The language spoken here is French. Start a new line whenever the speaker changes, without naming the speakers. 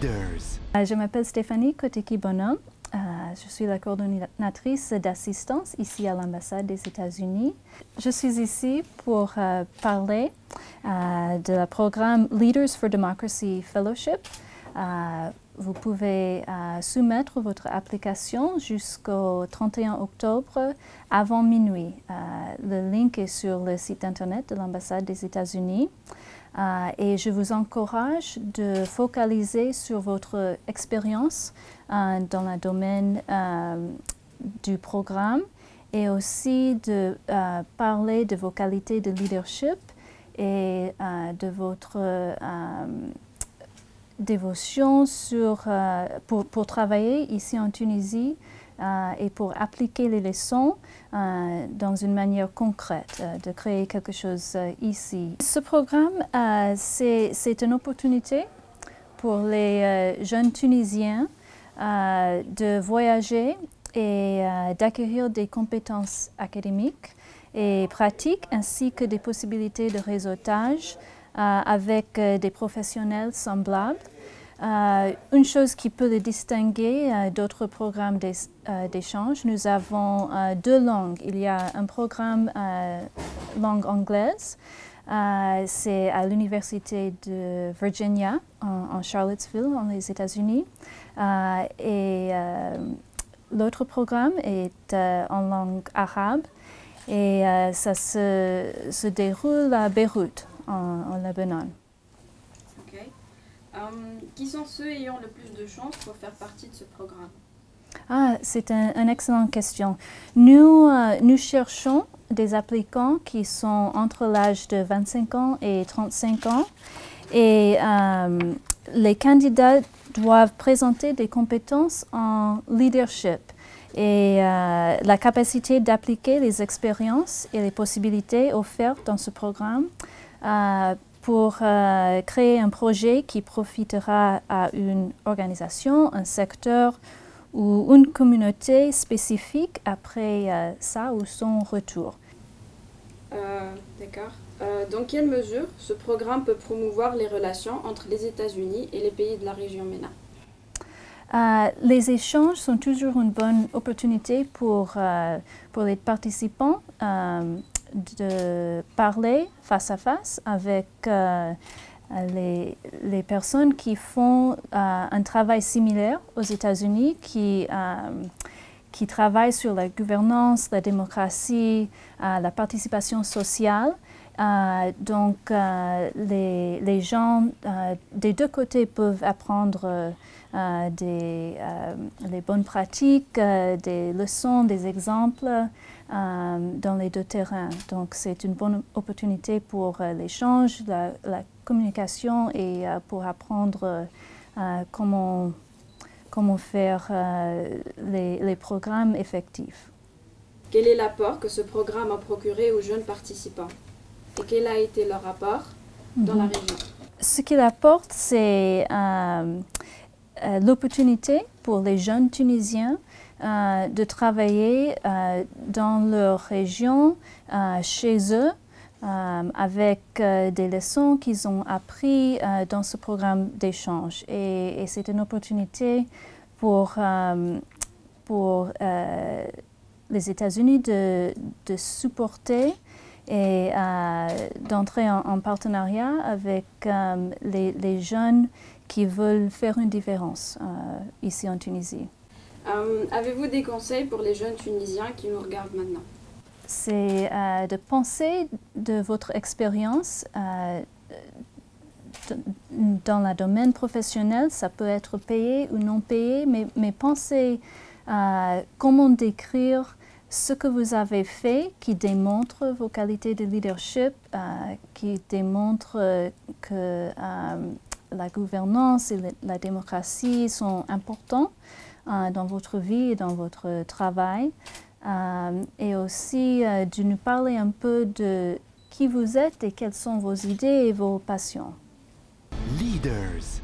Leaders.
Je m'appelle Stéphanie Koteki-Bonhomme. Je suis la coordonnatrice d'assistance ici à l'ambassade des États-Unis. Je suis ici pour parler du programme Leaders for Democracy Fellowship. Vous pouvez soumettre votre application jusqu'au 31 octobre avant minuit. Le link est sur le site internet de l'ambassade des États-Unis. Et je vous encourage de focaliser sur votre expérience dans le domaine du programme et aussi de parler de vos qualités de leadership et de votre dévotion pour travailler ici en Tunisie et pour appliquer les leçons dans une manière concrète, de créer quelque chose ici. Ce programme, c'est une opportunité pour les jeunes Tunisiens de voyager et d'acquérir des compétences académiques et pratiques, ainsi que des possibilités de réseautage avec des professionnels semblables. Une chose qui peut le distinguer d'autres programmes d'échange, nous avons deux langues. Il y a un programme langue anglaise, c'est à l'Université de Virginia, en Charlottesville, dans les États-Unis. Et l'autre programme est en langue arabe et ça se déroule à Beyrouth, en Liban.
Qui sont ceux ayant le plus de chances pour faire partie de ce programme?
C'est une excellente question. Nous cherchons des applicants qui sont entre l'âge de 25 ans et 35 ans et les candidats doivent présenter des compétences en leadership et la capacité d'appliquer les expériences et les possibilités offertes dans ce programme pour créer un projet qui profitera à une organisation, un secteur ou une communauté spécifique après ça ou son retour.
D'accord. Dans quelle mesure ce programme peut promouvoir les relations entre les États-Unis et les pays de la région MENA?
Les échanges sont toujours une bonne opportunité pour les participants de parler face à face avec les personnes qui font un travail similaire aux États-Unis, qui travaillent sur la gouvernance, la démocratie, la participation sociale. Donc, les gens des deux côtés peuvent apprendre les bonnes pratiques, des leçons, des exemples dans les deux terrains. Donc, c'est une bonne opportunité pour l'échange, la communication et pour apprendre comment faire les programmes effectifs.
Quel est l'apport que ce programme a procuré aux jeunes participants? Et quel a été leur apport dans la région?
Ce qu'il apporte, c'est l'opportunité pour les jeunes Tunisiens de travailler dans leur région, chez eux, avec des leçons qu'ils ont apprises dans ce programme d'échange. Et c'est une opportunité pour les États-Unis de supporter et d'entrer en partenariat avec les jeunes qui veulent faire une différence ici en Tunisie.
Avez-vous des conseils pour les jeunes Tunisiens qui nous regardent maintenant?
C'est de penser de votre expérience dans le domaine professionnel. Ça peut être payé ou non payé, mais pensez comment décrire ce que vous avez fait qui démontre vos qualités de leadership, qui démontre que la gouvernance et la démocratie sont importants dans votre vie et dans votre travail. Et aussi de nous parler un peu de qui vous êtes et quelles sont vos idées et vos passions.
Leaders.